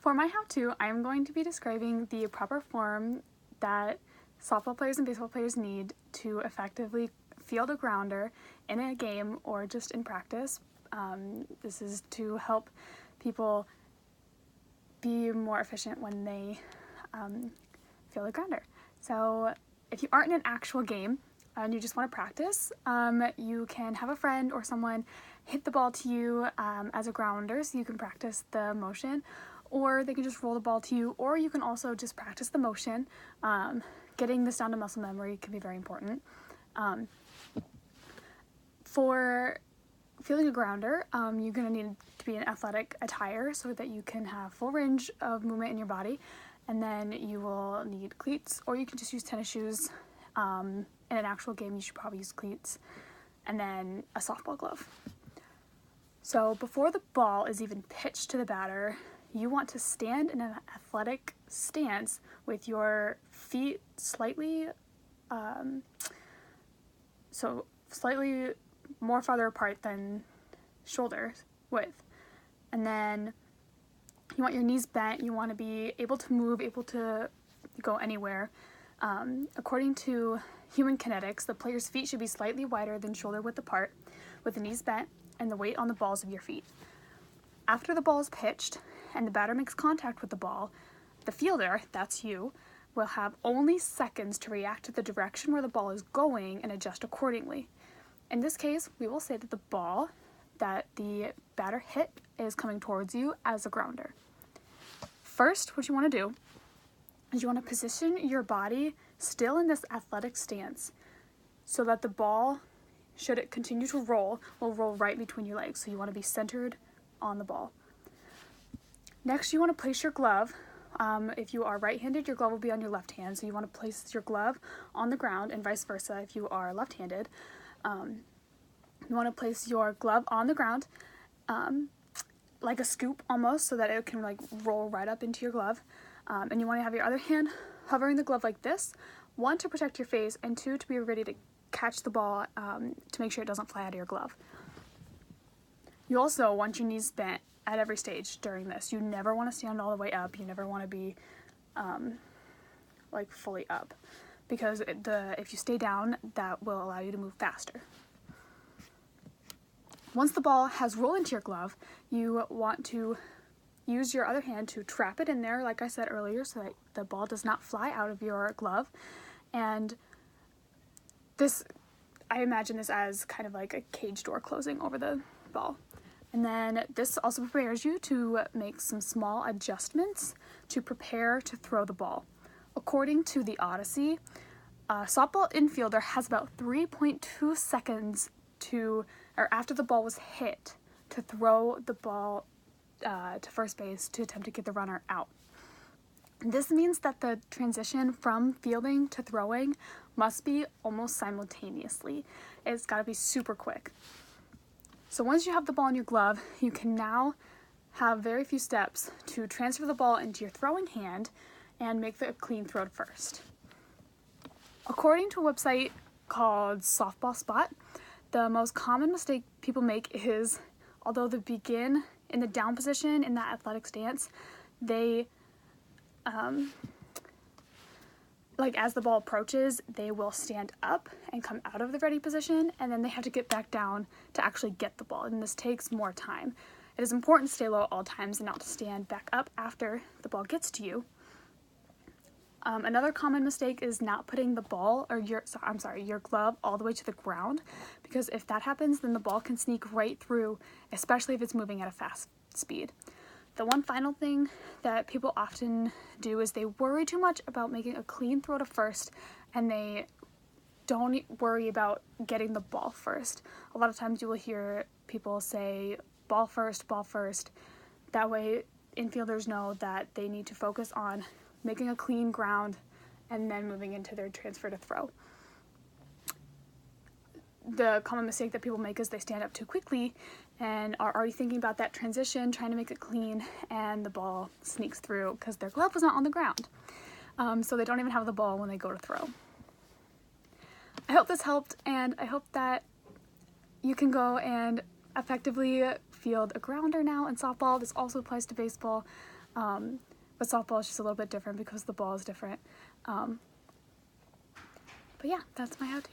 For my how-to, I'm going to be describing the proper form that softball players and baseball players need to effectively field a grounder in a game or just in practice. This is to help people be more efficient when they field a grounder. So if you aren't in an actual game and you just want to practice, you can have a friend or someone hit the ball to you as a grounder so you can practice the motion, or they can just roll the ball to you, or you can also just practice the motion. Getting this down to muscle memory can be very important. For fielding a grounder, you're going to need to be in athletic attire so that you can have full range of movement in your body, and then you will need cleats, or you can just use tennis shoes. In an actual game, you should probably use cleats, and then a softball glove. So before the ball is even pitched to the batter, you want to stand in an athletic stance with your feet slightly more farther apart than shoulder width. And then you want your knees bent. You want to be able to move, able to go anywhere. According to human kinetics, the player's feet should be slightly wider than shoulder width apart, with the knees bent and the weight on the balls of your feet. After the ball is pitched and the batter makes contact with the ball, the fielder, that's you, will have only seconds to react to the direction where the ball is going and adjust accordingly. In this case, we will say that the ball that the batter hit is coming towards you as a grounder. First, what you want to do is you want to position your body still in this athletic stance so that the ball, should it continue to roll, will roll right between your legs. So you want to be centered on the ball. Next, you want to place your glove. If you are right-handed, your glove will be on your left hand. So you want to place your glove on the ground, and vice versa if you are left-handed. You want to place your glove on the ground, like a scoop almost, so that it can like roll right up into your glove. And you want to have your other hand hovering the glove like this, one, to protect your face, and two, to be ready to catch the ball to make sure it doesn't fly out of your glove. You also want your knees bent at every stage during this. You never want to stand all the way up. You never want to be like fully up, because if you stay down, that will allow you to move faster. Once the ball has rolled into your glove, you want to use your other hand to trap it in there, like I said earlier, so that the ball does not fly out of your glove. And this, I imagine this as kind of like a cage door closing over the ball. And then this also prepares you to make some small adjustments to prepare to throw the ball. According to the Odyssey, a softball infielder has about 3.2 seconds after the ball was hit to throw the ball to first base to attempt to get the runner out. This means that the transition from fielding to throwing must be almost simultaneously. It's got to be super quick. So once you have the ball in your glove, you can now have very few steps to transfer the ball into your throwing hand and make the clean throw first. According to a website called Softball Spot, the most common mistake people make is, although they begin in the down position in that athletic stance, they, as the ball approaches, they will stand up and come out of the ready position, and then they have to get back down to actually get the ball, and this takes more time. It is important to stay low at all times and not to stand back up after the ball gets to you. Another common mistake is not putting the ball, or your glove all the way to the ground, because if that happens, then the ball can sneak right through, especially if it's moving at a fast speed. The one final thing that people often do is they worry too much about making a clean throw to first, and they don't worry about getting the ball first. A lot of times you will hear people say, ball first, ball first. That way infielders know that they need to focus on making a clean ground and then moving into their transfer to throw. The common mistake that people make is they stand up too quickly and are already thinking about that transition, trying to make it clean, and the ball sneaks through because their glove was not on the ground. So they don't even have the ball when they go to throw. I hope this helped, and I hope that you can go and effectively field a grounder now in softball. This also applies to baseball. But softball is just a little bit different because the ball is different. But yeah, that's my how-to.